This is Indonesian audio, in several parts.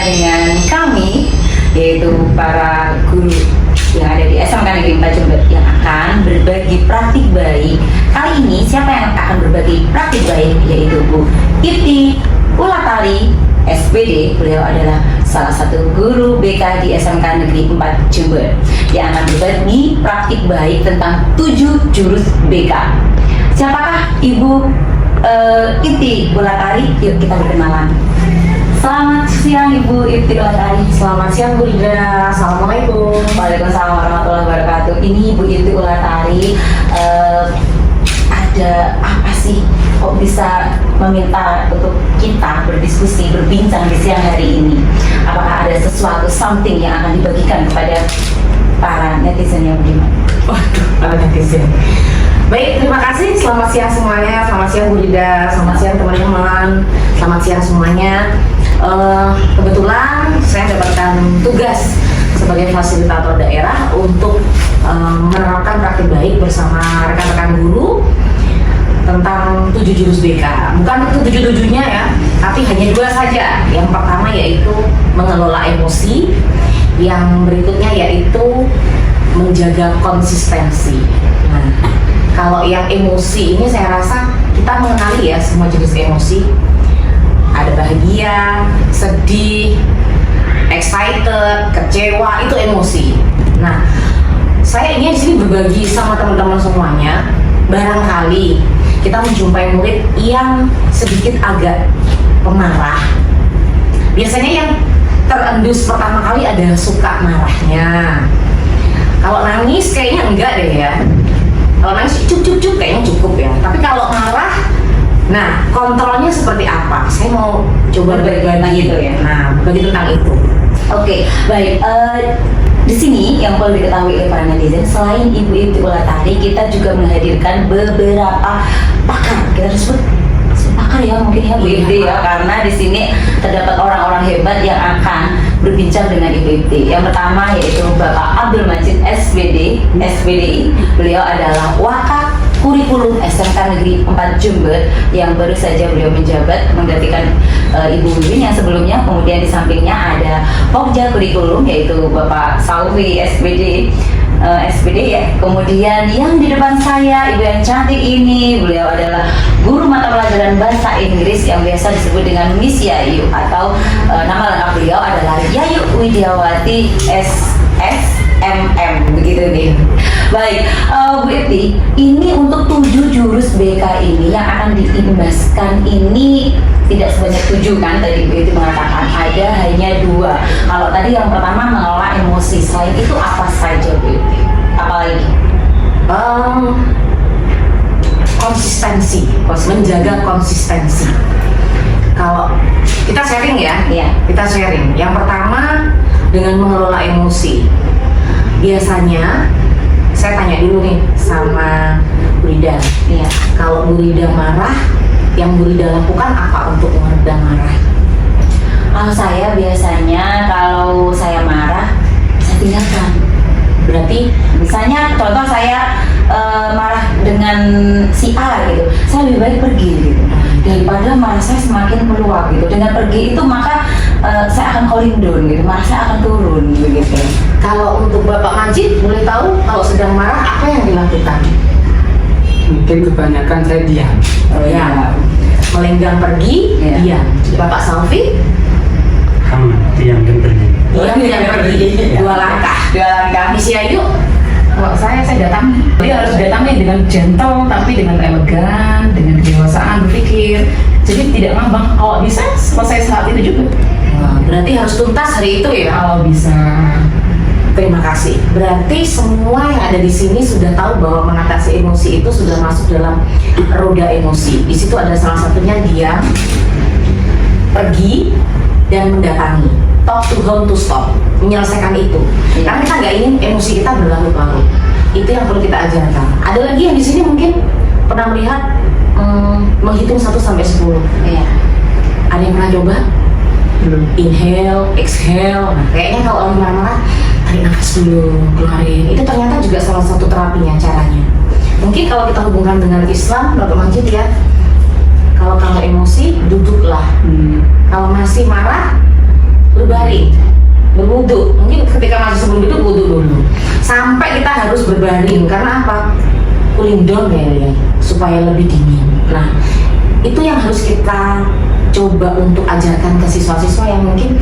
dengan kami, yaitu para guru yang ada di SMK Negeri 4 Jember yang akan berbagi praktik baik. Kali ini siapa yang akan berbagi praktik baik? Yaitu Bu Ipti Ulatari, SPD. Beliau adalah salah satu guru BK di SMK Negeri 4 Jember yang akan berbagi praktik baik tentang 7 jurus BK. Siapakah Ibu Ipti Ulatari? Yuk kita berkenalan. Selamat siang Ibu Ipti Ulatari. Selamat siang Bu Ida. Assalamualaikum. Waalaikumsalam warahmatullahi wabarakatuh. Ini Ibu Ipti Ulatari, ada apa sih kok bisa meminta untuk kita berdiskusi, berbincang di siang hari ini? Apakah ada sesuatu, something yang akan dibagikan kepada para netizen yang beriman? Waduh, para netizen. Baik, terima kasih. Selamat siang semuanya. Selamat siang Bu Ida. Selamat siang teman-teman. Selamat siang semuanya. Kebetulan saya mendapatkan tugas sebagai fasilitator daerah untuk menerapkan praktik baik bersama rekan-rekan guru tentang 7 jurus BK. Bukan 7-7-nya ya, tapi hanya 2 saja. Yang pertama yaitu mengelola emosi, yang berikutnya yaitu menjaga konsistensi. Nah, kalau yang emosi ini saya rasa kita mengenali ya semua jenis emosi. Ada bahagia, sedih, excited, kecewa, itu emosi. Nah, saya ingin di sini berbagi sama teman-teman semuanya. Barangkali kita menjumpai murid yang sedikit agak pemarah. Biasanya yang terendus pertama kali ada suka marahnya. Kalau nangis kayaknya enggak deh ya. Kalau nangis cukup kayaknya cukup ya. Tapi kalau marah, nah kontrolnya seperti apa? Saya mau coba berbagi itu ya. Nah, berbagi tentang itu. Oke, baik. Di sini yang perlu diketahui oleh para netizen, selain Ibu Ipti Ulatari, kita juga menghadirkan beberapa pakar. Kita sebut pakar ya mungkin ya Bu Ipti ya, karena di sini terdapat orang-orang hebat yang akan berbincang dengan Ibu Ipti. Yang pertama yaitu Bapak Abdul Majid SPD, SPDI. Beliau adalah Wakil Kurikulum SMK Negeri 4 Jember yang baru saja beliau menjabat menggantikan Ibu Wiwin yang sebelumnya. Kemudian di sampingnya ada Pokja Kurikulum yaitu Bapak Salwi SPD, SPD ya. Kemudian yang di depan saya Ibu yang cantik ini, beliau adalah guru mata pelajaran bahasa Inggris yang biasa disebut dengan Miss Yayu, atau nama lengkap beliau adalah Yayu Widiawati SSMM, begitu nih. Baik, Bu Ipti, ini untuk 7 jurus BK ini yang akan diimbaskan ini tidak sebanyak 7 kan? Tadi Bu Ipti mengatakan ada hanya 2. Kalau tadi yang pertama mengelola emosi, selain itu apa saja Bu Ipti? Apalagi? Konsistensi, menjaga konsistensi. Kalau kita sharing ya, kita sharing. Yang pertama dengan mengelola emosi. Biasanya saya tanya dulu nih sama Bu Rida. Iya. Kalau Bu Rida marah, yang Bu Rida lakukan apa untuk meredam marah? Kalau saya biasanya kalau saya marah, saya tinggalkan. Berarti misalnya contoh saya marah dengan si A gitu, saya lebih baik pergi gitu daripada marah saya semakin meluap gitu. Dengan pergi itu maka saya akan cooling down gitu, marah saya akan turun begitu. Kalau untuk Bapak Majid, boleh tahu kalau sedang marah apa yang dilakukan? Mungkin kebanyakan saya diam. Ya, melenggang pergi, diam. Bapak Salvi? Sama, diam dan pergi. Diam dan pergi. 2 langkah. 2 langkah. Miss Yayu? Kalau saya datangi. Dia harus datangi dengan gentle, tapi dengan elegan, dengan kedewasaan berpikir. Jadi tidak ngambang. Kalau bisa selesai saat itu juga. Wah, berarti harus tuntas hari itu ya? Kalau bisa. Terima kasih. Berarti semua yang ada di sini sudah tahu bahwa mengatasi emosi itu sudah masuk dalam roda emosi. Di situ ada salah satunya diam, pergi, dan mendatangi. Talk to home to stop. Menyelesaikan itu. Karena kita nggak ingin emosi kita berlarut-larut. Itu yang perlu kita ajarkan. Ada lagi yang di sini mungkin pernah melihat menghitung 1 sampai 10. Iya. Ada yang pernah coba? Belum. Inhale, exhale. Nah, kayaknya kalau lagi marah-marah, tarik nafas dulu, keluarin. Itu ternyata juga salah satu terapinya, caranya. Mungkin kalau kita hubungkan dengan Islam, Bapak Majid ya, kalau kamu emosi, duduklah. Kalau masih marah, berbaring, berwudu. Mungkin ketika masih sebelum itu wudu dulu. Sampai kita harus berbaring karena apa? Cooling down ya, supaya lebih dingin. Nah, itu yang harus kita coba untuk ajarkan ke siswa-siswa yang mungkin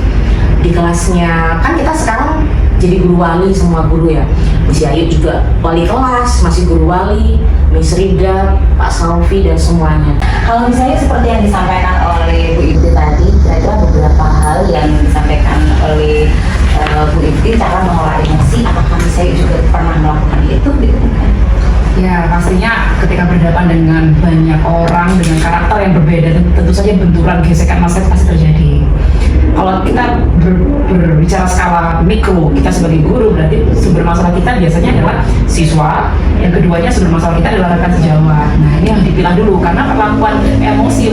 di kelasnya, kan kita sekarang jadi guru wali, semua guru ya. Miss Ayu juga wali kelas, masih guru wali, Miss Rida, Pak Saufi dan semuanya. Kalau misalnya seperti yang disampaikan oleh Bu Ibti tadi, kira-kira beberapa hal yang disampaikan oleh Bu Ibti cara mengolah emosi, apakah misalnya juga pernah melakukan itu gitu kan? Ya pastinya ketika berhadapan dengan banyak orang dengan karakter yang berbeda, tentu saja benturan, gesekan massa itu pasti terjadi. Kalau kita berbicara skala mikro, kita sebagai guru berarti sumber masalah kita biasanya adalah siswa. Yang keduanya sumber masalah kita adalah rekan sejawat. Nah ini yang dipilah dulu karena perlakuan emosi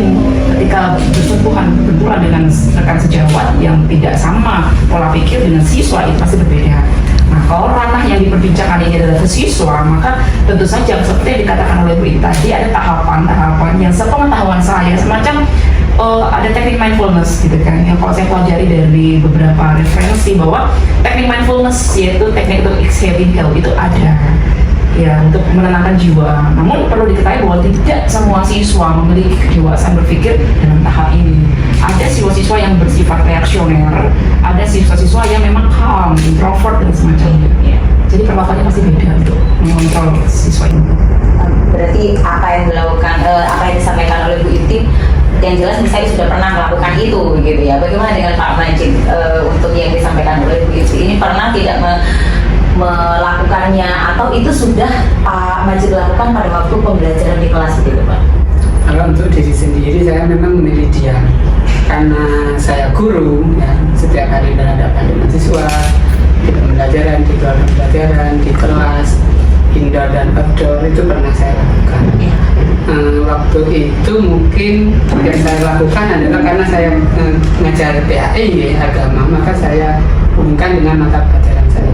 ketika bersentuhan benturan dengan rekan sejawat yang tidak sama pola pikir dengan siswa itu pasti berbeda. Nah, kalau ranah yang diperbincangkan ini adalah ke siswa, maka tentu saja seperti yang dikatakan oleh Bu Iti tadi, ada tahapan-tahapan yang sepengetahuan saya semacam ada teknik mindfulness gitu kan, yang kalau saya pelajari dari beberapa referensi bahwa teknik mindfulness yaitu teknik untuk exhaling itu ada ya untuk menenangkan jiwa. Namun perlu diketahui bahwa tidak semua siswa memiliki kedewasaan berpikir dalam tahap ini. Ada siswa-siswa yang bersifat reaksioner, ada siswa-siswa yang memang calm, introvert dan semacamnya. Ya. Jadi perlakuannya pasti beda untuk mengontrol siswa ini. Berarti apa yang dilakukan, apa yang disampaikan oleh Bu Ibti, yang jelas misalnya sudah pernah melakukan itu gitu ya. Bagaimana dengan Pak Majid untuk yang disampaikan oleh Bu Ibti ini pernah tidak melakukannya atau itu sudah Pak Majid lakukan pada waktu pembelajaran di kelas gitu Pak? Kalau untuk diri sendiri saya memang memilih diam karena saya guru ya, setiap hari berhadapan dengan siswa di pembelajaran, di luar pembelajaran, di kelas indoor dan outdoor itu pernah saya lakukan. Waktu itu mungkin yang saya lakukan adalah karena saya ngajar PAI ya, agama, maka saya hubungkan dengan mata pelajaran saya.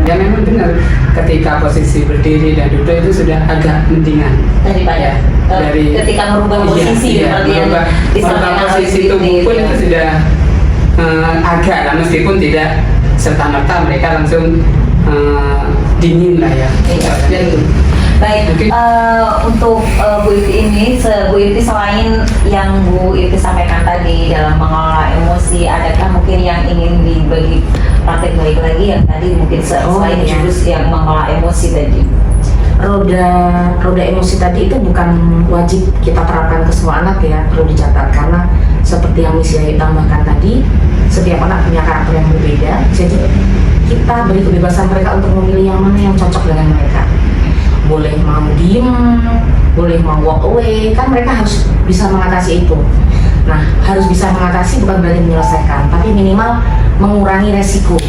Ya memang benar ketika posisi berdiri dan duduk itu sudah agak mendingan Daripada dari ketika merubah posisi seperti yang disampaikan oleh posisi Bu tubuh Ibti, pun ya. itu sudah agak lah, meskipun tidak serta-merta mereka langsung dingin lah ya. Iya. Itu. Baik, untuk Bu Ibti ini, Bu Ibti selain yang Bu Ibti sampaikan tadi dalam mengelola emosi, adakah mungkin yang ingin dibagi praktek baik lagi yang tadi mungkin selain iya. jurus yang mengelola emosi tadi? Roda emosi tadi itu bukan wajib kita terapkan ke semua anak ya, perlu dicatat karena seperti yang Miss Yayu tambahkan tadi, setiap anak punya karakter yang berbeda, jadi kita beri kebebasan mereka untuk memilih yang mana yang cocok dengan mereka. Boleh mau diem, boleh mau walk away, kan mereka harus bisa mengatasi itu. Nah, harus bisa mengatasi bukan berarti menyelesaikan, tapi minimal mengurangi resiko.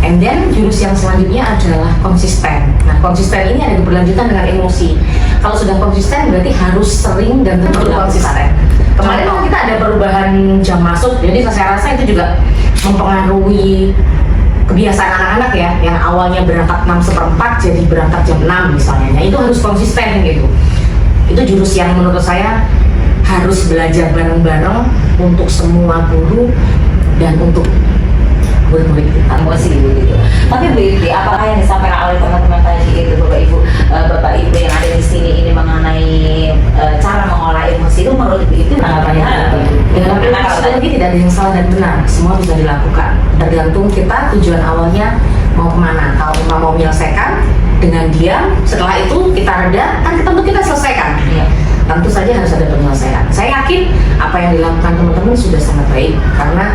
And then jurus yang selanjutnya adalah konsisten. Nah, konsisten ini ada keberlanjutan dengan emosi. Kalau sudah konsisten berarti harus sering dan terus konsisten. Kemarin kan kita ada perubahan jam masuk, jadi saya rasa itu juga mempengaruhi kebiasaan anak-anak ya, yang awalnya berangkat 6:15 jadi berangkat jam 6 misalnya. Nah, itu harus konsisten gitu. Itu jurus yang menurut saya harus belajar bareng-bareng untuk semua guru dan untuk murid-murid kita. Emosi gitu. Tapi Bu Ibti, apakah yang disampaikan oleh teman-teman tadi itu Bapak Ibu yang ada di sini ini mengenai cara mengolah emosi itu menurut Bu Ibti tanggapannya apa? Dalam psikologi tidak ada yang salah dan benar, semua bisa dilakukan. Tergantung kita tujuan awalnya mau kemana. Kalau kita mau menyelesaikan dengan diam, setelah itu kita reda, kan tentu kita selesaikan. Iya. Tentu saja harus ada penyelesaian. Saya yakin apa yang dilakukan teman-teman sudah sangat baik karena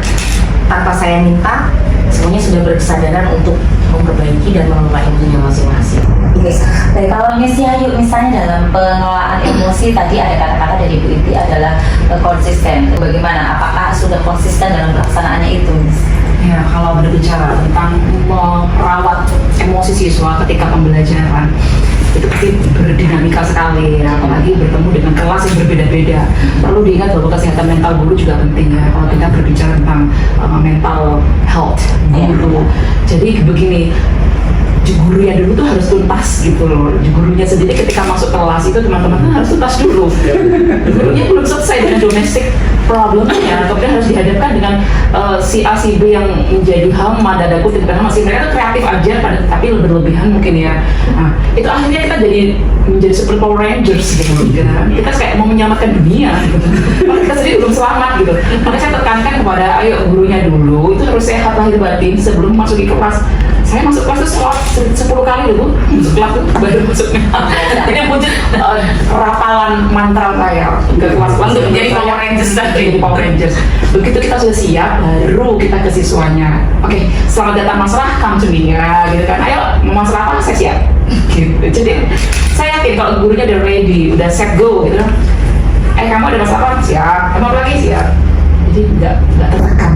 tanpa saya minta, semuanya sudah berkesadaran untuk memperbaiki dan mengelola emosinya masing-masing. Baik, kalau Miss Yayu misalnya dalam pengelolaan emosi tadi ada kata-kata dari Bu Ibti adalah konsisten. Bagaimana? Apakah sudah konsisten dalam pelaksanaannya itu, Miss? Ya, kalau berbicara tentang merawat emosi siswa ketika pembelajaran itu pasti berdinamika sekali ya, apalagi bertemu dengan kelas yang berbeda-beda. Perlu diingat bahwa kesehatan mental guru juga penting ya kalau kita berbicara tentang mental health guru. Jadi begini, gurunya dulu tuh harus tuntas gitu loh. Gurunya sendiri ketika masuk kelas itu teman-teman tuh harus tuntas dulu. Gurunya belum selesai dengan domestic problemnya, kemudian harus dihadapkan dengan si A si B yang menjadi hama dada kutip, karena masih mereka tuh kreatif aja tapi berlebihan mungkin ya. Nah, itu akhirnya kita menjadi seperti Power Rangers gitu kan. Kita kayak mau menyelamatkan dunia gitu. Padahal kita sendiri belum selamat gitu. Makanya saya tekankan kepada ayo gurunya dulu itu harus sehat lahir batin sebelum masuk di kelas. Saya masuk kelas itu 10 kali dulu, masuk kelas itu baru masuknya. Ini wujud rapalan mantra saya ke kelas untuk menjadi Power Rangers tadi, Power Rangers. Begitu kita sudah siap, baru kita ke siswanya. Oke, selamat datang Mas Rah, come to me ya, gitu kan. Ayo, mau masalah apa? Saya siap. Gitu. Jadi saya yakin kalau gurunya udah ready, udah set go, gitu. Kamu ada masalah apa? Siap. Kamu apa lagi? Siap. Jadi nggak tertekan.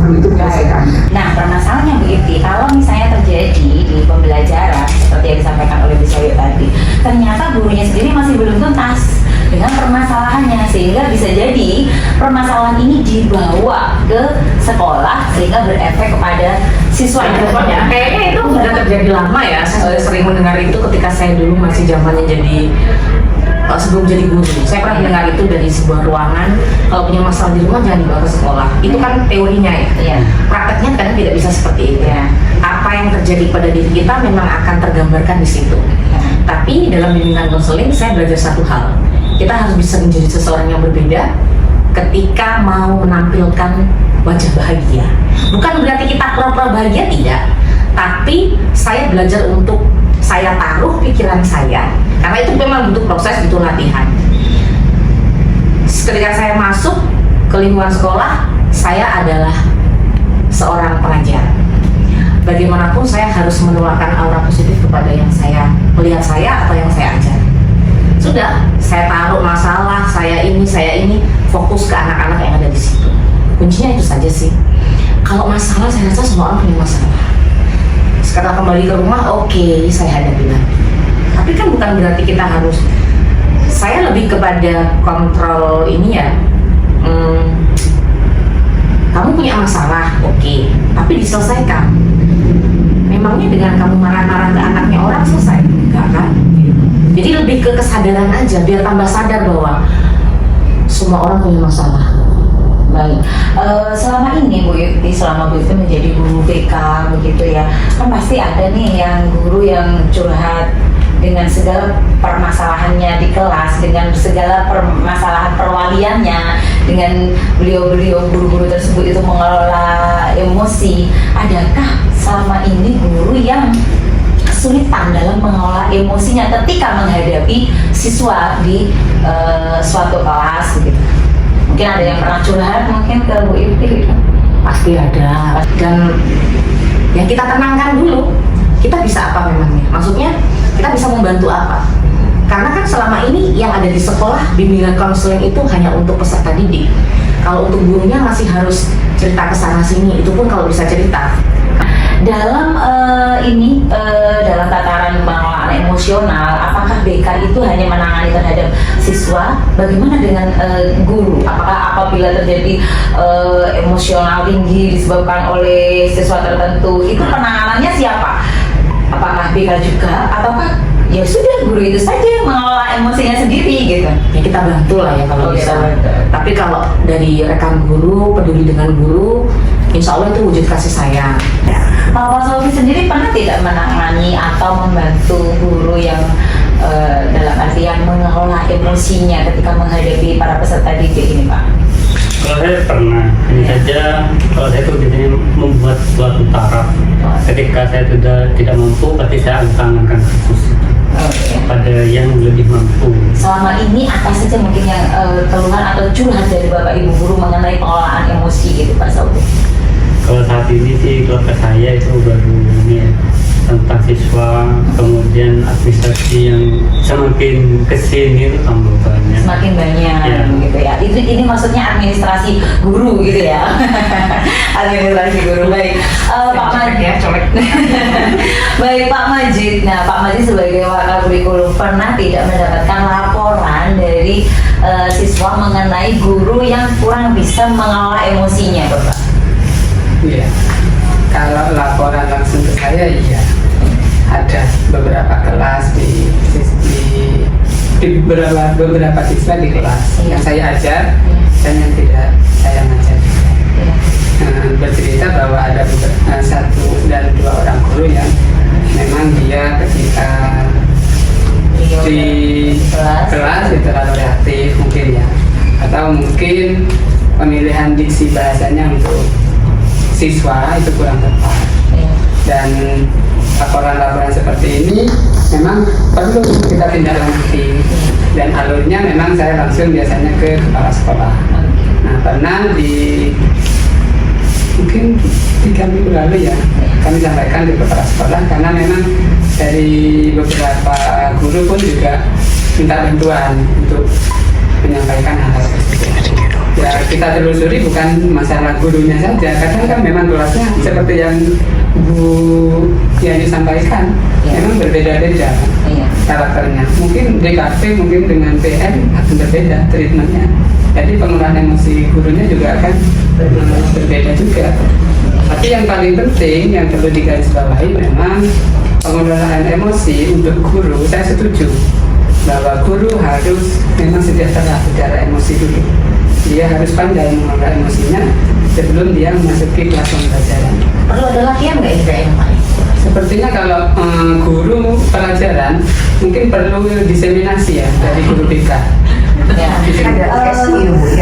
Itu menyelesaikan. Nah, permasalahannya begitu. Kalau misalnya terjadi di pembelajaran seperti yang disampaikan oleh Bu Sayu tadi, ternyata gurunya sendiri masih belum tuntas dengan permasalahannya, sehingga bisa jadi permasalahan ini dibawa ke sekolah sehingga berefek kepada siswa yang Pokoknya kayaknya itu udah terjadi lama ya. Saya sering mendengar itu ketika saya dulu masih zamannya jadi sebelum jadi guru. Saya pernah mendengar itu dari sebuah ruangan, kalau punya masalah di rumah jangan dibawa ke sekolah. Itu kan teorinya ya. Iya. Prakteknya kadang tidak bisa seperti itu. Iya. Apa yang terjadi pada diri kita memang akan tergambarkan di situ. Tapi dalam bimbingan konseling saya belajar satu hal. Kita harus bisa menjadi seseorang yang berbeda ketika mau menampilkan wajah bahagia. Bukan berarti kita pura-pura bahagia, tidak. Tapi saya belajar untuk saya taruh pikiran saya, karena itu memang butuh proses, butuh latihan. Ketika saya masuk ke lingkungan sekolah, saya adalah seorang pengajar. Bagaimanapun saya harus menularkan aura positif kepada yang saya melihat saya atau yang saya ajar. Sudah, saya taruh masalah, saya ini, fokus ke anak-anak yang ada di situ. Kuncinya itu saja sih. Kalau masalah, saya rasa semua orang punya masalah. Setelah kembali ke rumah, oke, saya hadapi lagi. Tapi kan bukan berarti kita harus. Saya lebih kepada kontrol ini ya. Kamu punya masalah, oke, tapi diselesaikan. Memangnya dengan kamu marah-marah ke anaknya orang selesai? Enggak kan? Jadi lebih ke kesadaran aja, biar tambah sadar bahwa semua orang punya masalah. Baik, selama ini Bu Yukti, selama Bu Yukti menjadi guru BK begitu ya, kan pasti ada nih yang guru yang curhat dengan segala permasalahannya di kelas, dengan segala permasalahan perwaliannya, dengan beliau-beliau guru-guru tersebut itu mengelola emosi. Adakah selama ini guru yang kesulitan dalam mengelola emosinya ketika menghadapi siswa di suatu kelas gitu? Mungkin ada yang pernah curhat mungkin ke Bu Yukti gitu. Pasti ada. Dan yang kita tenangkan dulu, kita bisa apa memangnya? Maksudnya kita bisa membantu apa? Karena kan selama ini yang ada di sekolah, bimbingan konseling itu hanya untuk peserta didik. Kalau untuk gurunya masih harus cerita ke sana sini, itu pun kalau bisa cerita. Dalam dalam tataran pengelolaan emosional, apakah BK itu hanya menangani terhadap siswa? Bagaimana dengan guru? Apakah apabila terjadi emosional tinggi disebabkan oleh siswa tertentu, itu penanganannya siapa? Apakah BK juga? Ataukah ya sudah guru itu saja mengelola emosinya sendiri gitu? Ya kita bantu lah ya kalau bisa. Tapi kalau dari rekan guru, peduli dengan guru, insya Allah itu wujud kasih sayang. Pak Sofi sendiri pernah tidak menangani atau membantu guru yang dalam artian mengelola emosinya ketika menghadapi para peserta didik ini, Pak? Kalau saya pernah, hanya saja kalau saya itu biasanya membuat suatu taraf. Ketika saya sudah tidak mampu, pasti saya tangankan khusus pada yang lebih mampu. Selama ini apa saja mungkin yang keluhan atau curhat dari Bapak Ibu guru mengenai pengelolaan emosi gitu, Pak Sofi? Kalau saat ini sih keluarga saya itu baru ini ya, tentang siswa, kemudian administrasi yang semakin kesini itu tambah banyak. Semakin banyak Ya. gitu ya. Ini maksudnya administrasi guru gitu ya. Administrasi guru. Baik. Pak Majid ya, colek. Baik Pak Majid. Nah, Pak Majid sebagai wakil kurikulum pernah tidak mendapatkan laporan dari siswa mengenai guru yang kurang bisa mengelola emosinya, Bapak? Iya. Kalau laporan langsung ke saya, iya. ada beberapa kelas di beberapa siswa di kelas yang saya ajar dan yang tidak saya ngajar. Bercerita bahwa ada satu dan dua orang guru yang memang dia ketika di kelas itu terlalu reaktif mungkin ya, atau mungkin pemilihan diksi bahasanya untuk siswa itu kurang tepat. Dan laporan-laporan seperti ini memang perlu kita tindak lanjuti, dan alurnya memang saya langsung biasanya ke kepala sekolah. Nah, pernah mungkin 3 minggu lalu ya kami sampaikan ke kepala sekolah, karena memang dari beberapa guru pun juga minta bantuan untuk menyampaikan hal tersebut. Ya, kita telusuri bukan masalah gurunya saja, kadang kan memang kelasnya seperti yang Bu Yani sampaikan, memang berbeda-beda karakternya. Mungkin DKP mungkin dengan PM akan berbeda treatmentnya. Jadi pengolahan emosi gurunya juga akan berbeda juga. Tapi yang paling penting yang perlu digarisbawahi memang pengelolaan emosi untuk guru. Saya setuju bahwa guru harus memang sejahtera secara emosi dulu. Dia harus pandai mengelola emosinya sebelum dia memasuki kelas pembelajaran. Perlu ada latihan nggak Indra yang paling? Sepertinya kalau guru pelajaran mungkin perlu diseminasi ya dari guru BK. Ya,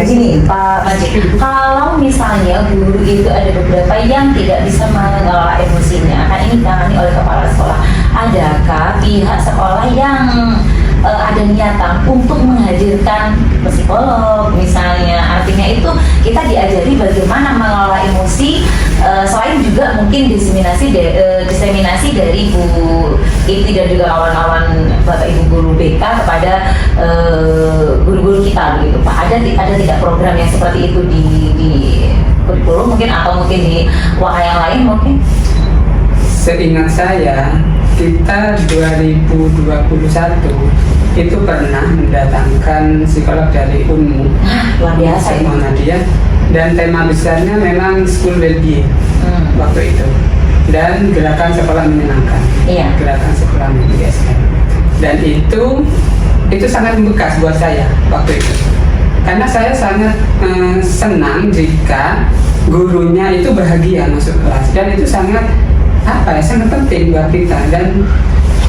gini Pak Majid, kalau misalnya guru itu ada beberapa yang tidak bisa mengelola emosinya, kan ini ditangani oleh kepala sekolah. Adakah pihak sekolah yang ada niatan untuk menghadirkan psikolog misalnya? Artinya itu kita diajari bagaimana mengelola emosi, selain juga mungkin diseminasi dari Bu Iti dan juga kawan-kawan Bapak Ibu guru BK kepada guru-guru kita begitu Pak. Ada tidak program yang seperti itu di kurikulum mungkin, atau mungkin di wahana yang lain mungkin? Seingat saya kita 2021 itu pernah mendatangkan psikolog dari UNMU, luar biasa itu. Muhammadiyah, dan tema besarnya memang school well-being waktu itu, dan gerakan sekolah menyenangkan. Gerakan sekolah menyenangkan. Dan itu sangat membekas buat saya waktu itu, karena saya sangat senang jika gurunya itu bahagia masuk kelas, dan itu sangat sangat penting buat kita. Dan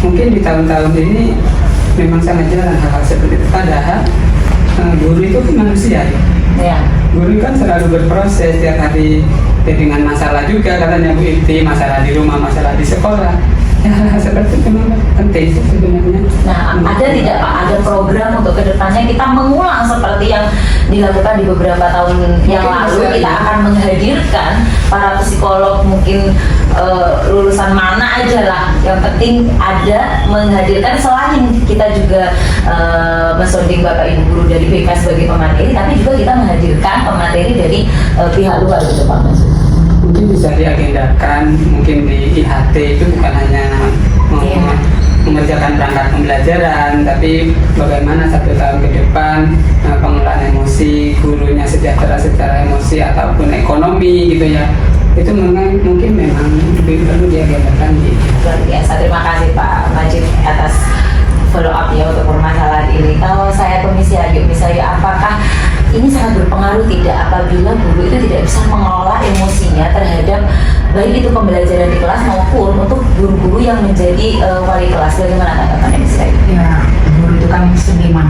mungkin di tahun-tahun ini memang sangat jarang hal-hal seperti itu. Padahal guru itu kan manusia ya. Guru kan selalu berproses tiap hari dengan masalah juga, katanya Bu Iti, masalah di rumah, masalah di sekolah. Ya, hal seperti itu memang penting sebenarnya. Nah, ada tidak Pak, ada program untuk kedepannya kita mengulang seperti yang dilakukan di beberapa tahun yang lalu? Kita akan menghadirkan para psikolog, mungkin lulusan mana aja lah, yang penting ada menghadirkan, selain kita juga mensonding Bapak Ibu guru dari BK sebagai pemateri, tapi juga kita menghadirkan pemateri dari pihak luar gitu Pak. Mungkin bisa diagendakan, mungkin di IHT itu bukan hanya mengerjakan perangkat pembelajaran, tapi bagaimana 1 tahun ke depan pengelolaan emosi gurunya sejahtera secara emosi ataupun ekonomi gitu ya. Itu mungkin memang lebih perlu diagendakan gitu. Luar biasa, terima kasih Pak Majid atas follow up ya untuk permasalahan ini. Kalau saya Komisi Ayu misalnya, apakah ini sangat berpengaruh tidak apabila guru itu tidak bisa mengelola emosinya terhadap baik itu pembelajaran di kelas maupun untuk guru-guru yang menjadi wali kelas? Bagaimana tanggapan ini saya? Ya, guru itu kan seniman,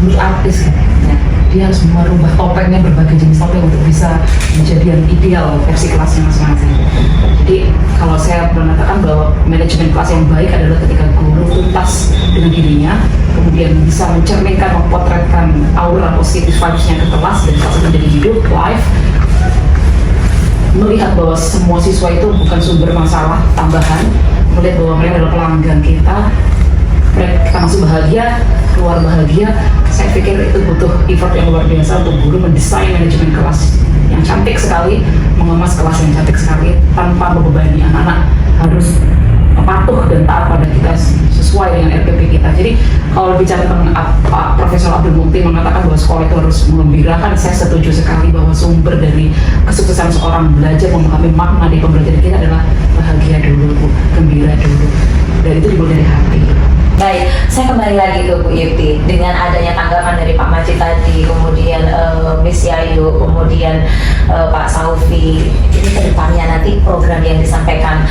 guru artis kan. Ya, dia harus merubah topengnya, berbagai jenis topeng untuk bisa menjadi yang ideal versi kelasnya masing-masing. Jadi kalau saya mengatakan bahwa manajemen kelas yang baik adalah ketika guru tuntas dengan dirinya, kemudian bisa mencerminkan, memotretkan aura positif vibes-nya ke kelas, dan kelas menjadi hidup, live, melihat bahwa semua siswa itu bukan sumber masalah tambahan, melihat bahwa mereka adalah pelanggan kita masuk bahagia, keluar bahagia. Saya pikir itu butuh effort yang luar biasa untuk guru mendesain manajemen kelas yang cantik sekali, mengemas kelas yang cantik sekali tanpa membebani anak-anak harus patuh dan taat pada kita sesuai dengan RPP kita. Jadi kalau bicara tentang Profesor Abdul Mukti mengatakan bahwa sekolah itu harus mengembirakan, saya setuju sekali bahwa sumber dari kesuksesan seorang belajar memahami makna di pembelajaran kita adalah bahagia dulu, Bu, gembira dulu, dan itu dimulai dari hati. Baik, saya kembali lagi ke Bu Yeti. Dengan adanya tanggapan dari Pak Majid tadi, kemudian Miss Yayu, kemudian Pak Saufi, ini kedepannya nanti program yang disampaikan,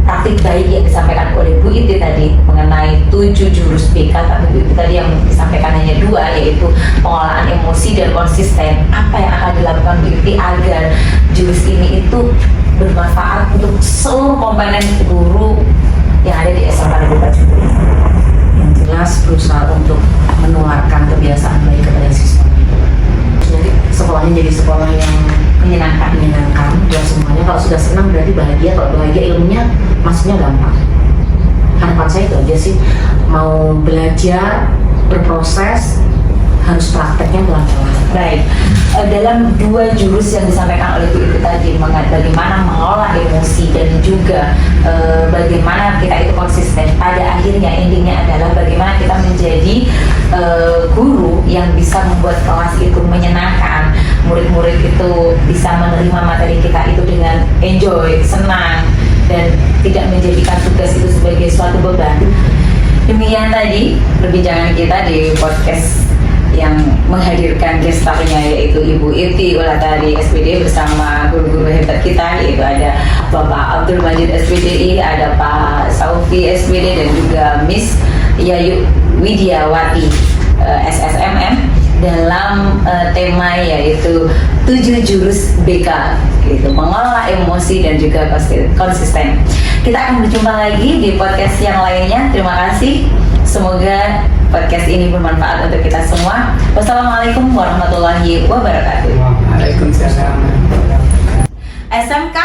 praktik baik yang disampaikan oleh Bu Yeti tadi mengenai 7 jurus BK, tapi Bu Yeti tadi yang disampaikan hanya 2, yaitu pengolahan emosi dan konsisten. Apa yang akan dilakukan Bu Yeti agar jurus ini itu bermanfaat untuk seluruh komponen guru yang ada di SMK Negeri Pacu? Yang jelas berusaha untuk menularkan kebiasaan baik kepada siswa. Jadi sekolahnya jadi sekolah yang menyenangkan buat semuanya. Kalau sudah senang berarti bahagia. Kalau bahagia ilmunya masuknya gampang. Harapan saya itu aja sih, mau belajar berproses harus prakteknya pelan-pelan. Baik, dalam 2 jurus yang disampaikan oleh Bu Ibu tadi, bagaimana mengolah emosi dan juga bagaimana kita itu konsisten, pada akhirnya endingnya adalah bagaimana kita menjadi guru yang bisa membuat kelas itu menyenangkan, murid-murid itu bisa menerima materi kita itu dengan enjoy, senang, dan tidak menjadikan tugas itu sebagai suatu beban. Demikian tadi perbincangan kita di podcast yang menghadirkan gestarnya, yaitu Ibu Iti Ulatari SPD bersama guru-guru hebat kita, yaitu ada Bapak Abdul Majid SPDI, ada Pak Saufi SPD, dan juga Miss Yayu Widiawati SSMM, dalam tema yaitu 7 jurus BK, gitu, mengolah emosi dan juga konsisten. Kita akan berjumpa lagi di podcast yang lainnya. Terima kasih. Semoga podcast ini bermanfaat untuk kita semua. Wassalamualaikum warahmatullahi wabarakatuh. Waalaikumsalam. SMK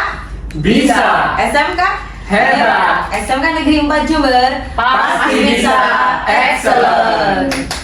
Bisa. SMK Hebat. SMK Negeri 4 Jember Pasti bisa. Excellent.